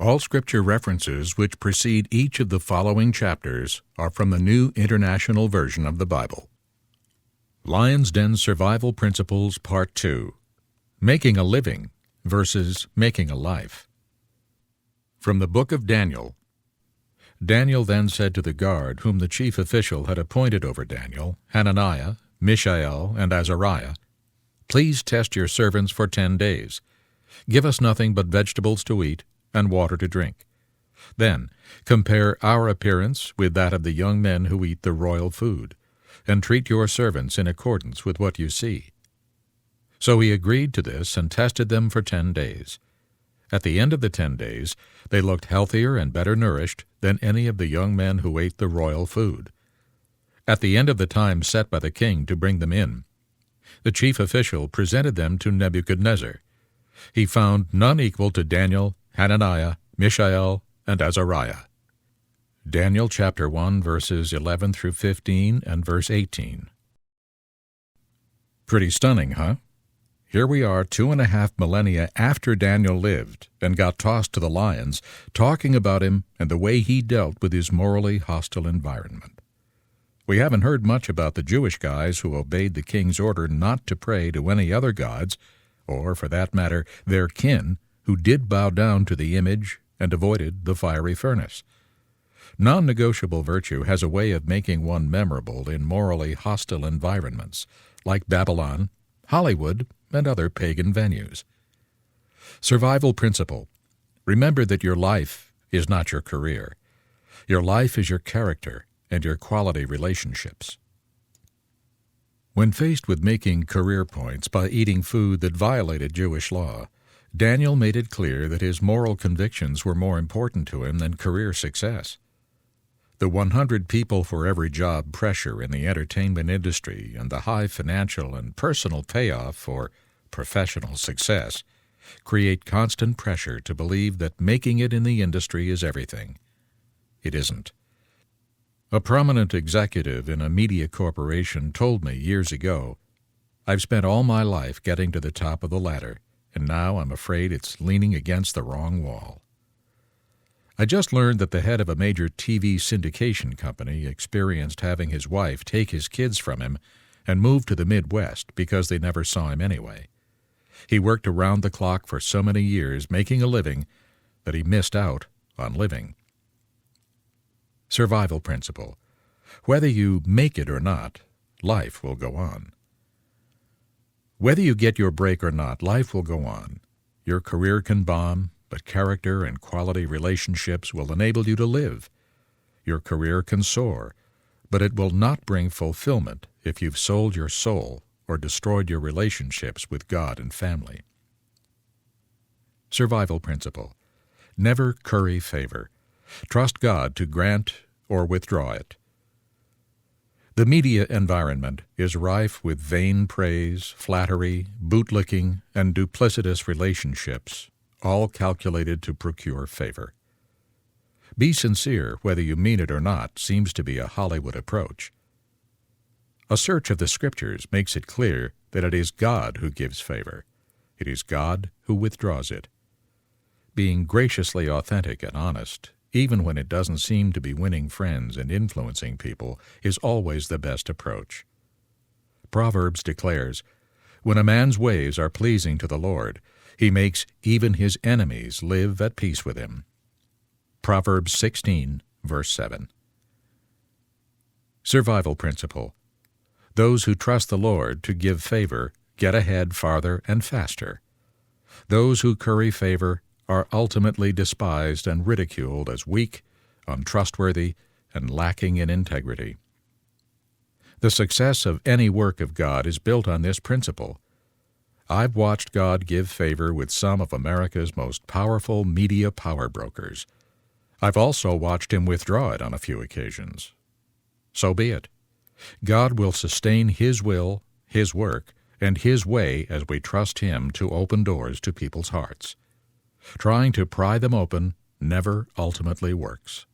All scripture references which precede each of the following chapters are from the New International Version of the Bible. Lion's Den Survival Principles Part 2. Making a Living versus Making a Life. From the book of Daniel. Daniel then said to the guard whom the chief official had appointed over Daniel, Hananiah, Mishael, and Azariah, "Please test your servants for 10 days. Give us nothing but vegetables to eat and water to drink. Then compare our appearance with that of the young men who eat the royal food, and treat your servants in accordance with what you see." So he agreed to this and tested them for 10 days. At the end of the 10 days, they looked healthier and better nourished than any of the young men who ate the royal food. At the end of the time set by the king to bring them in, the chief official presented them to Nebuchadnezzar. He found none equal to Daniel, Hananiah, Mishael, and Azariah. Daniel chapter 1, verses 11 through 15 and verse 18. Pretty stunning, huh? Here we are 2.5 millennia after Daniel lived and got tossed to the lions, talking about him and the way he dealt with his morally hostile environment. We haven't heard much about the Jewish guys who obeyed the king's order not to pray to any other gods, or, for that matter, their kin, who did bow down to the image and avoided the fiery furnace. Non-negotiable virtue has a way of making one memorable in morally hostile environments, like Babylon, Hollywood, and other pagan venues. Survival principle. Remember that your life is not your career. Your life is your character and your quality relationships. When faced with making career points by eating food that violated Jewish law, Daniel made it clear that his moral convictions were more important to him than career success. The 100 people for every job pressure in the entertainment industry and the high financial and personal payoff for professional success create constant pressure to believe that making it in the industry is everything. It isn't. A prominent executive in a media corporation told me years ago, "I've spent all my life getting to the top of the ladder, and now I'm afraid it's leaning against the wrong wall." I just learned that the head of a major TV syndication company experienced having his wife take his kids from him and move to the Midwest because they never saw him anyway. He worked around the clock for so many years making a living that he missed out on living. Survival principle. Whether you make it or not, life will go on. Whether you get your break or not, life will go on. Your career can bomb, but character and quality relationships will enable you to live. Your career can soar, but it will not bring fulfillment if you've sold your soul or destroyed your relationships with God and family. Survival principle. Never curry favor. Trust God to grant or withdraw it. The media environment is rife with vain praise, flattery, bootlicking, and duplicitous relationships, all calculated to procure favor. Be sincere whether you mean it or not seems to be a Hollywood approach. A search of the Scriptures makes it clear that it is God who gives favor. It is God who withdraws it. Being graciously authentic and honest, even when it doesn't seem to be winning friends and influencing people, is always the best approach. Proverbs declares, "When a man's ways are pleasing to the Lord, he makes even his enemies live at peace with him." Proverbs 16, verse 7. Survival principle. Those who trust the Lord to give favor get ahead farther and faster. Those who curry favor are ultimately despised and ridiculed as weak, untrustworthy, and lacking in integrity. The success of any work of God is built on this principle. I've watched God give favor with some of America's most powerful media power brokers. I've also watched him withdraw it on a few occasions. So be it. God will sustain His will, His work, and His way as we trust Him to open doors to people's hearts. Trying to pry them open never ultimately works.